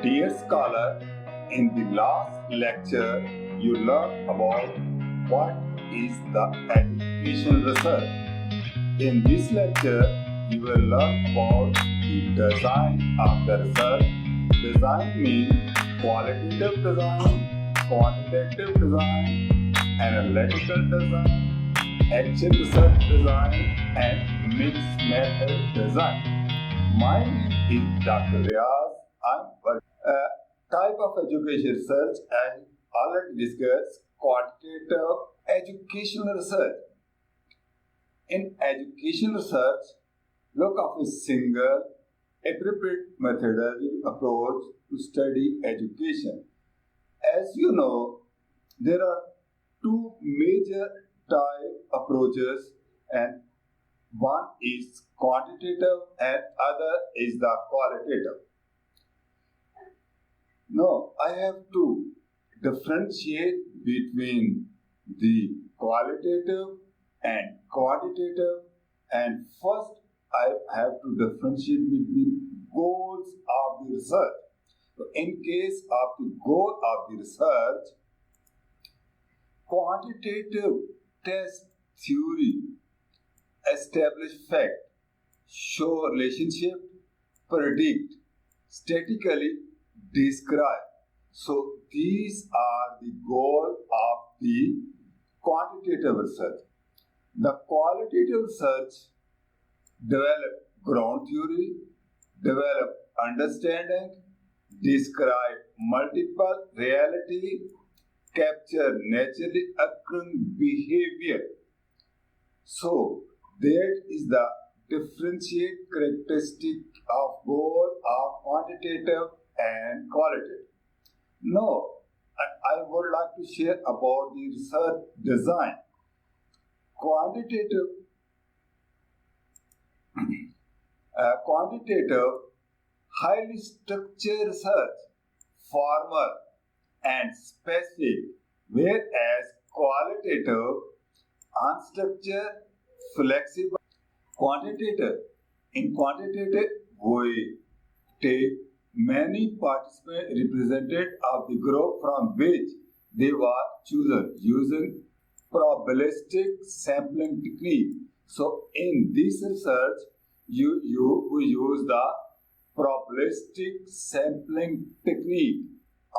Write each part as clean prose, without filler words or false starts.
Dear scholar, in the last lecture, you learned about what is the education research. In this lecture, you will learn about the design of the research. Design means qualitative design, quantitative design, analytical design, action research design, and mixed method design. My name is Dr. Riaz. I'm a type of education research and already discussed quantitative educational research. In education research, look of a single appropriate methodology approach to study education. As you know, there are two major type approaches, and one is quantitative and other is the qualitative. Now, I have to differentiate between the qualitative and quantitative, and first I have to differentiate between goals of the research. So in case of the goal of the research, quantitative test theory establish fact, show relationship, predict, statistically describe. So these are the goal of the quantitative research. The qualitative research develop ground theory, develop understanding, describe multiple reality, capture naturally occurring behavior. So that is the differentiate characteristic of goal of quantitative and qualitative. Now, I would like to share about the research design. Quantitative, highly structured research, formal and specific, whereas qualitative, unstructured, flexible. In quantitative, we take many participants represented of the group from which they were chosen using probabilistic sampling technique. So in this research, we use the probabilistic sampling technique.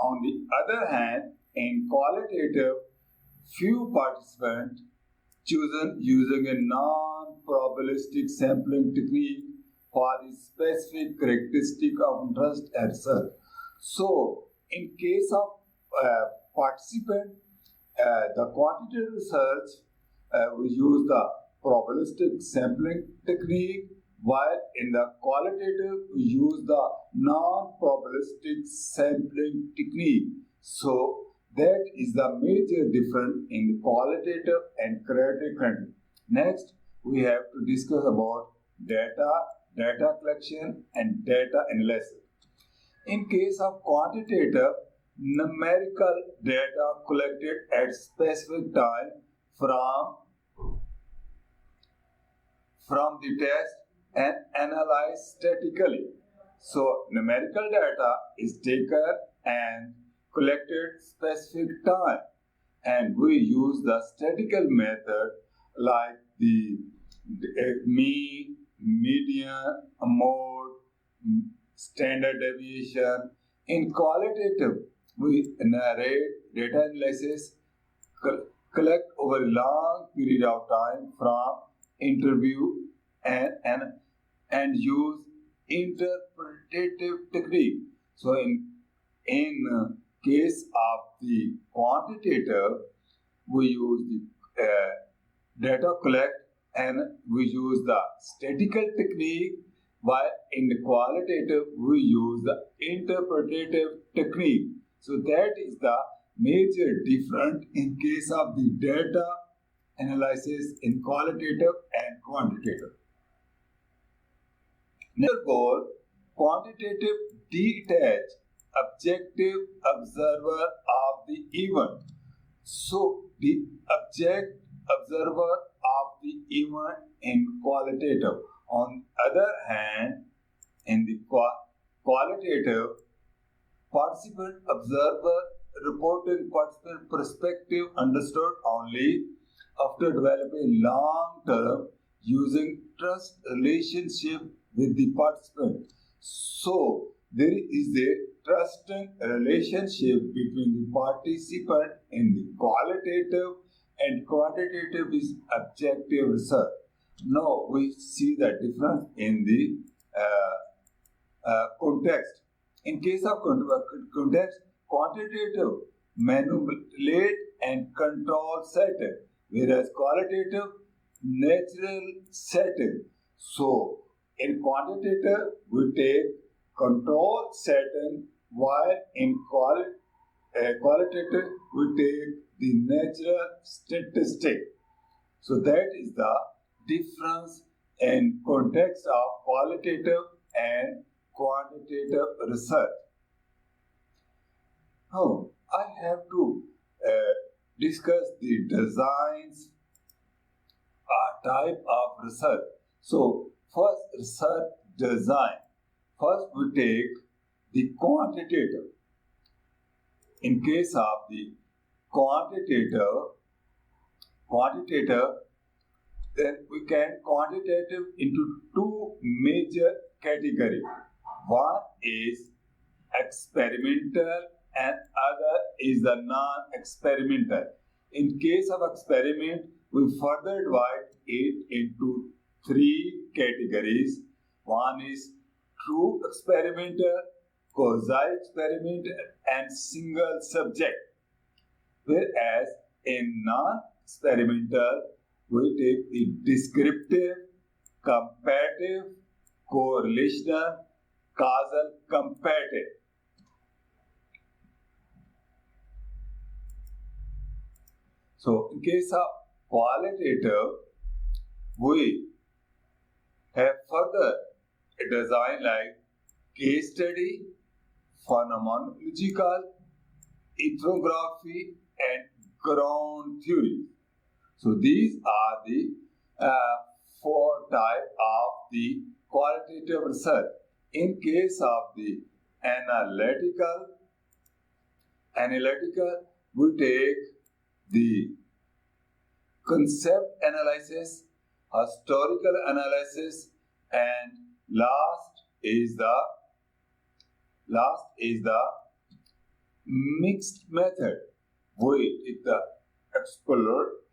On the other hand, in qualitative, few participants chosen using a non-probabilistic sampling technique for the specific characteristic of interest and research. So, in case of participant, the quantitative research, we use the probabilistic sampling technique, while in the qualitative, we use the non-probabilistic sampling technique. So, that is the major difference in the qualitative and quantitative. Next, we have to discuss about data collection, and data analysis. In case of quantitative, numerical data collected at specific time from the test and analyzed statically. So, numerical data is taken and collected specific time, and we use the statistical method like the mean, median, mode, standard deviation. In qualitative, we narrate data analysis, collect over a long period of time from interview and use interpretative technique. So in case of the quantitative, we use the data collect and we use the statistical technique, while in the qualitative we use the interpretative technique. So that is the major difference in case of the data analysis in qualitative and quantitative. Next goal, quantitative detach objective observer of the event. So the object observer of the event in qualitative. On the other hand, in the qualitative, Participant observer reporting participant perspective understood only after developing long-term using trust relationship with the participant. So there is a trusting relationship between the participant in the qualitative and quantitative is objective research. Now we see the difference in the context. In case of context, quantitative manipulate and control setting, whereas qualitative natural setting. So, in quantitative, we take control setting, while in qualitative, we take the natural statistic. So, that is the difference in context of qualitative and quantitative research. Now, I have to discuss the designs type of research. So, first research design. First, we take the quantitative. In case of the quantitative, then we can quantitative into two major categories. One is experimental and other is the non-experimental. In case of experiment, we further divide it into three categories. One is true experimental, quasi-experimental, and single subject. Whereas in non-experimental, we take the descriptive, comparative, correlational, causal, comparative. So, in case of qualitative, we have further a design like case study, phenomenological, ethnography, and ground theory. So, these are the four types of the qualitative research. In case of the analytical, we take the concept analysis, historical analysis, and last is the mixed method. We take the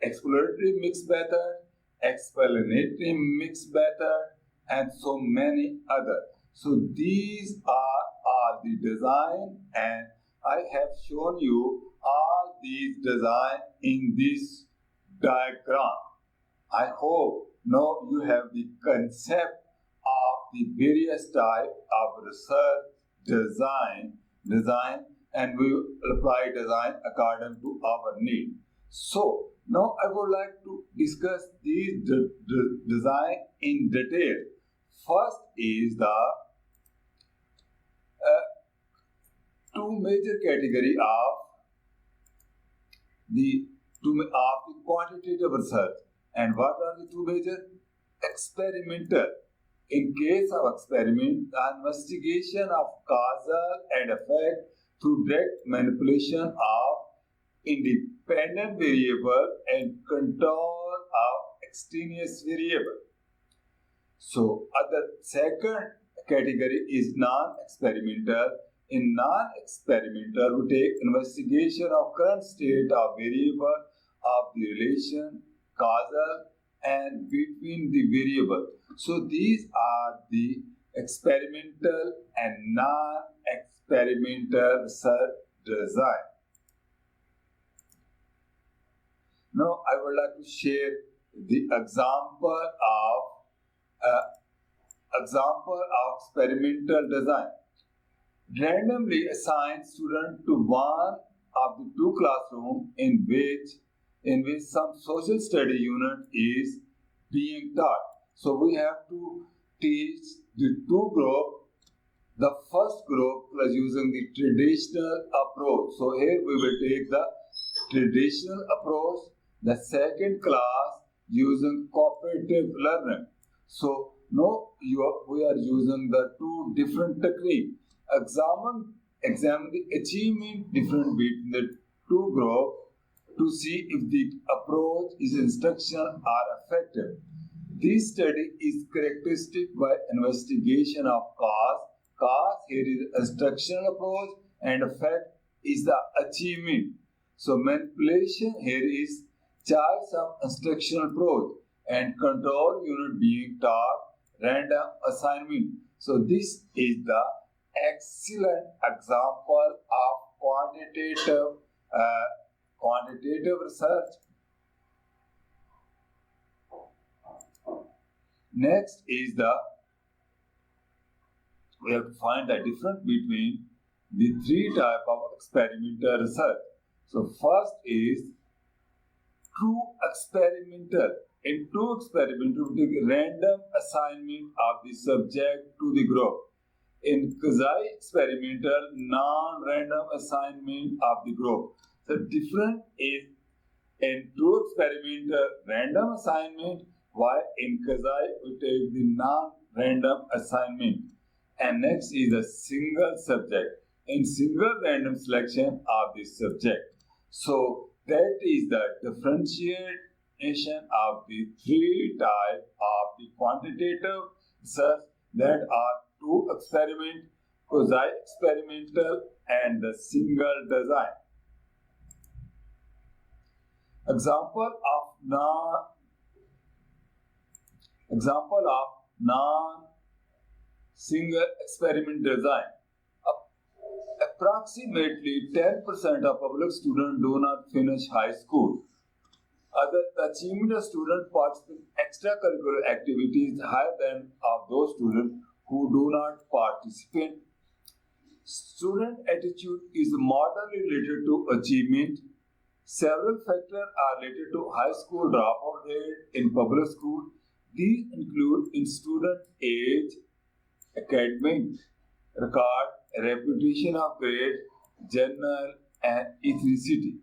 exploratory mixed method, explanatory mixed method, and so many others. So these are the design, and I have shown you all these design in this diagram. I hope now you have the concept of the various type of research design, and we will apply design according to our need. So now I would like to discuss these design in detail. First is the two major category of the quantitative research. And what are the two major? Experimental. In case of experiment, the investigation of causal and effect through direct manipulation of independent variable and control of extraneous variable. So, the second category is non-experimental. In non-experimental, we take investigation of current state of variable of the relation, causal, and between the variable. So these are the experimental and non-experimental research design. Now I would like to share the example of experimental design. Randomly assign student to one of the two classrooms in which some social study unit is being taught. So we have to teach the two groups. The first group was using the traditional approach. So here we will take the traditional approach. The second class using cooperative learning. So now we are using the two different techniques. examine the achievement difference between the two groups to see if the approach is instructional or effective. This study is characteristic by investigation of cause. Cause here is instructional approach and effect is the achievement. So manipulation here is choice of instructional approach and control unit being taught random assignment. So this is the excellent example of quantitative research. Next is we have to find the difference between the three types of experimental research. So first is true experimental. In true experimental, we take random assignment of the subject to the group. In quasi-experimental, non-random assignment of the group. The difference is in true experimental random assignment, while in quasi we take the non-random assignment. And next is a single subject. In single random selection of the subject. So that is the differentiation of the three types of the quantitative research that are true experiment, quasi-experimental, and the single design. Example of non-single experiment design. Approximately 10% of public students do not finish high school. Other achievement of students participate in extracurricular activities higher than of those students who do not participate. Student attitude is moderately related to achievement. Several factors are related to high school dropout rate in public school. These include in student age, academic record, reputation of grade, journal, and ethnicity.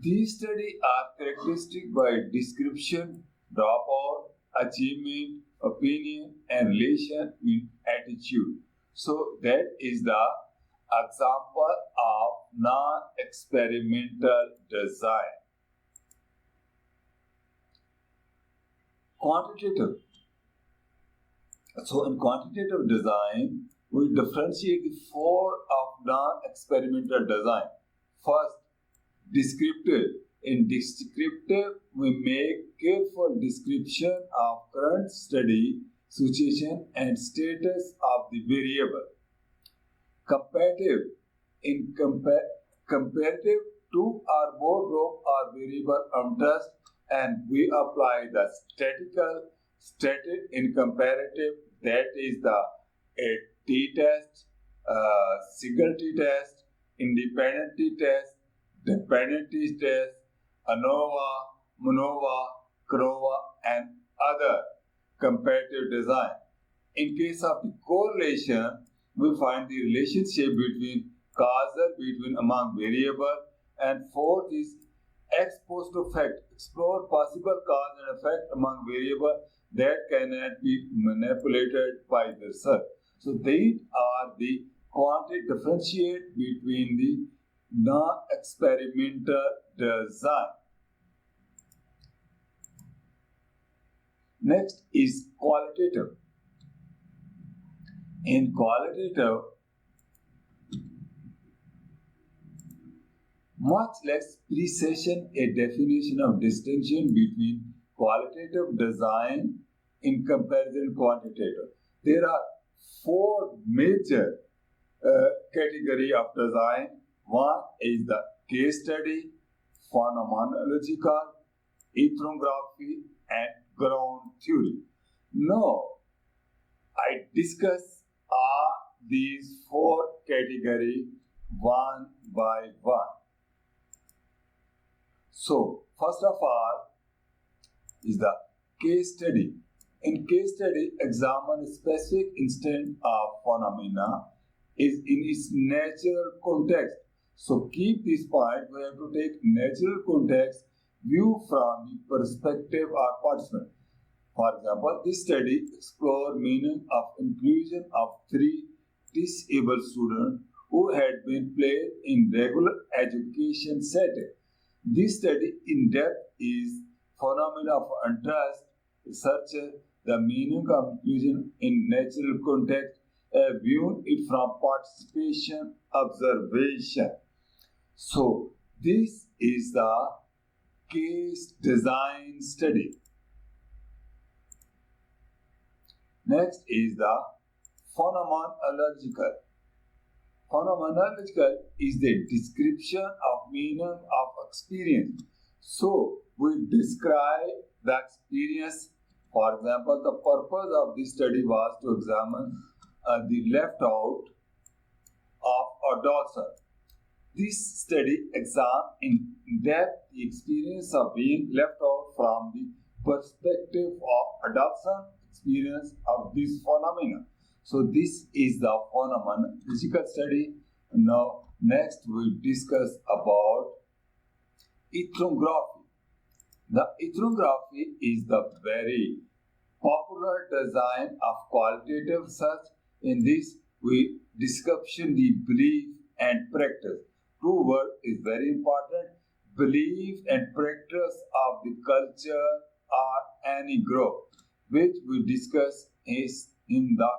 These studies are characteristic by description, dropout, achievement, opinion, and relation with attitude. So that is the example of non-experimental design. Quantitative. So in quantitative design, we differentiate the four of non-experimental design. First, descriptive. In descriptive, we make careful description of current study, situation, and status of the variable. Comparative. In comparative, two or more group or variable interest, and we apply the static in comparative, that is the t-test, single t-test, independent t-test, dependent t-test, ANOVA, MANOVA, CROVA, and other comparative design. In case of the correlation, we find the relationship causal between among variable, and fourth is ex post effect. Explore possible cause and effect among variable that cannot be manipulated by the research. So these are the quantitative differentiate between the non-experimental design. Next is qualitative. In qualitative, much less precision a definition of distinction between qualitative design in comparison to quantitative. There are four major categories of design. One is the case study, phenomenological, ethnography, and ground theory. Now, I discuss these four categories one by one. So, first of all is the case study. In case study, examine a specific instance of phenomena is in its natural context. So, keep this point. We have to take natural context view from the perspective of participant. For example, this study explores meaning of inclusion of three disabled students who had been placed in regular education setting. This study in depth is phenomena of interest, such as the meaning of inclusion in natural context, viewing it from participation observation. So this is the case design study. Next is the phenomenological. Phenomenological is the description of meaning of experience. So we describe the experience. For example, the purpose of this study was to examine the left out of adolescence. This study examines in depth the experience of being left out from the perspective of adolescent experience of this phenomenon. So this is the phenomenological study. Now next we discuss about ethnography. The ethnography is the very popular design of qualitative research. In this we discussion the belief and practice. Two words is very important. Belief and practice of the culture or any group, which we discuss is in the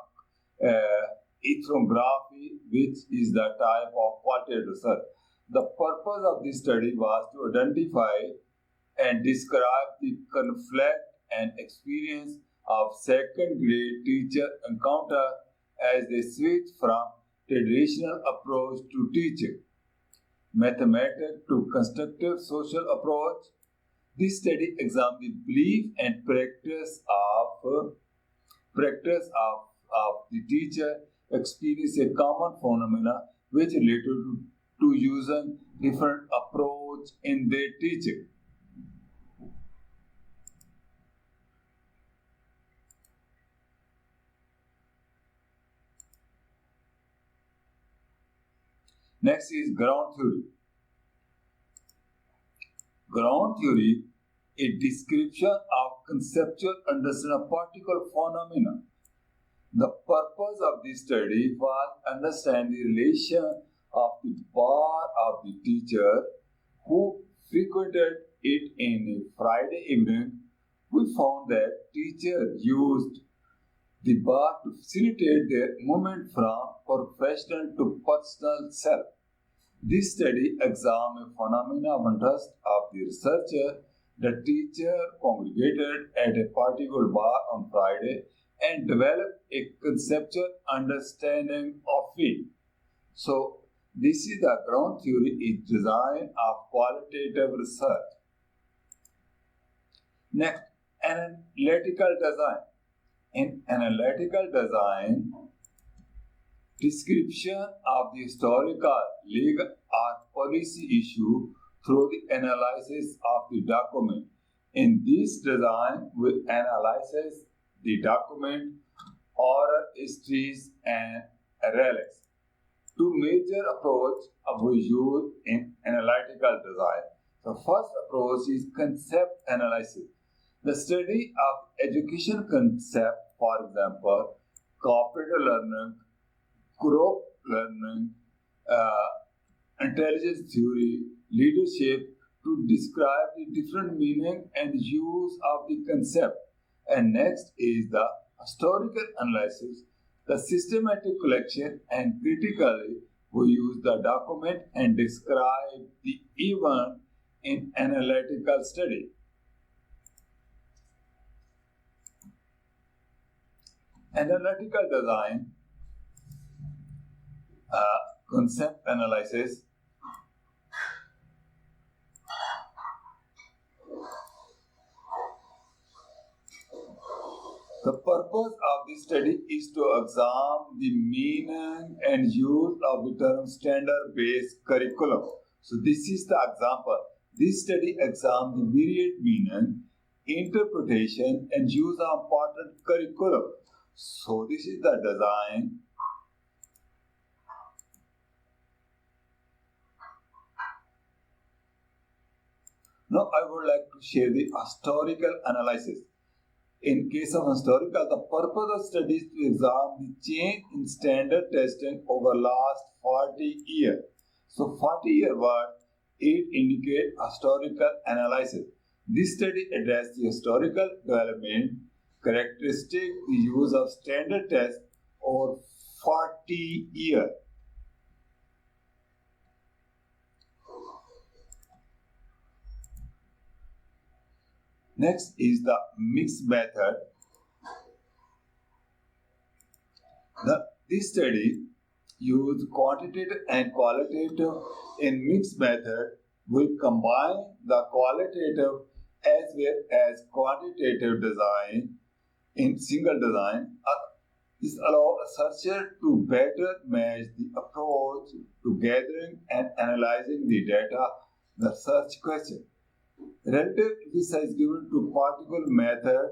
ethnography, which is the type of qualitative research. The purpose of this study was to identify and describe the conflict and experience of second grade teacher encounter as they switch from traditional approach to teaching, mathematics to constructive social approach. This study examines the belief and practice of the teacher experience a common phenomena which related to using different approach in their teaching. Next is ground theory. Ground theory, a description of conceptual understanding of particular phenomena. The purpose of this study was to understand the relation of the bar of the teacher who frequented it in a Friday evening. We found that teacher used the bar to facilitate their movement from professional to personal self. This study examined phenomena of interest of the researcher. The teacher congregated at a particular bar on Friday and developed a conceptual understanding of it. So, this is the ground theory is design of qualitative research. Next, analytical design. In analytical design, description of the historical, legal, or policy issue through the analysis of the document. In this design, we analyze the document, oral histories, and relics. Two major approaches we use in analytical design. The first approach is concept analysis. The study of education concept, for example, cooperative learning, group learning, intelligence theory, leadership, to describe the different meaning and use of the concept. And next is the historical analysis, the systematic collection, and critically we use the document and describe the event in analytical study. Analytical design, concept analysis. The purpose of this study is to examine the meaning and use of the term standard-based curriculum. So this is the example. This study examines the myriad meaning, interpretation, and use of important curriculum. So this is the design. Now I would like to share the historical analysis. In case of historical, the purpose of study is to examine the change in standard testing over last 40 years. So 40-year word, it indicates historical analysis. This study addresses the historical development characteristic, the use of standard tests over 40 years. Next is the mixed method. This study uses quantitative and qualitative in mixed method. We combine the qualitative as well as quantitative design in single design. This allows a researcher to better match the approach to gathering and analyzing the data, the search question. Relative emphasis is given to particle method,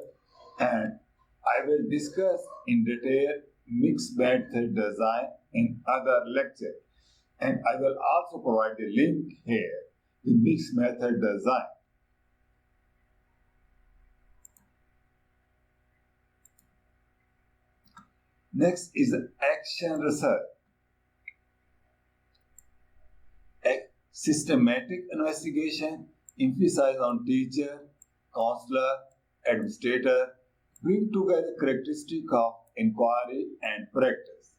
and I will discuss in detail mixed method design in other lecture. And I will also provide the link here, the mixed method design. Next is action research. Systematic investigation emphasize on teacher, counselor, administrator, bring together characteristic of inquiry and practice.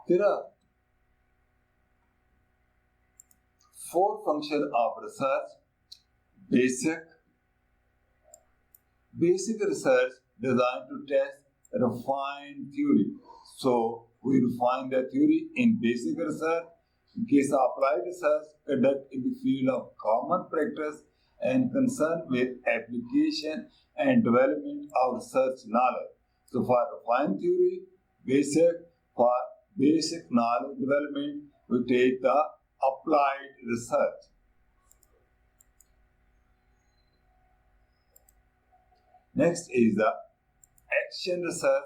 There are 4 functions of research. Basic research designed to test refined theory. So we refine the theory in basic research. In case of applied research, conduct in the field of common practice and concerned with application and development of research knowledge. So for refined theory, for basic knowledge development, we take the applied research. Next is the action research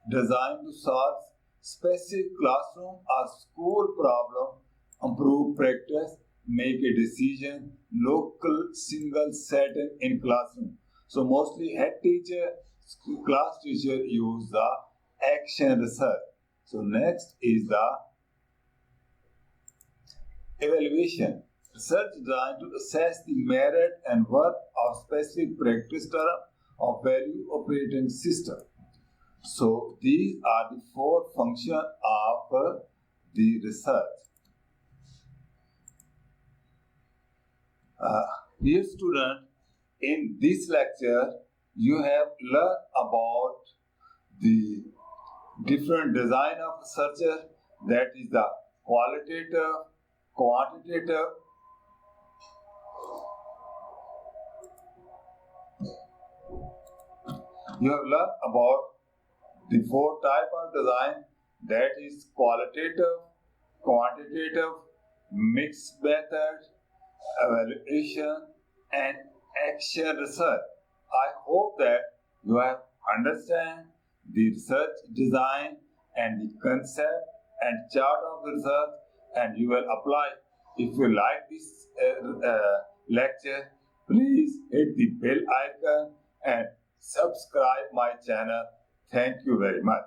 designed to solve specific classroom or school problem, improve practice, make a decision, local single setting in classroom. So mostly head teacher, class teacher use the action research. So next is the evaluation. Research designed to assess the merit and worth of specific practice term of value operating system. So these are the 4 functions of the research. Dear student, in this lecture, you have learned about the different design of researcher, that is the qualitative, quantitative, you have learned about the 4 types of design, that is qualitative, quantitative, mixed method, evaluation, and action research. I hope that you have understand the research design and the concept and chart of research, and you will apply. If you like this lecture, please hit the bell icon and subscribe my channel. Thank you very much.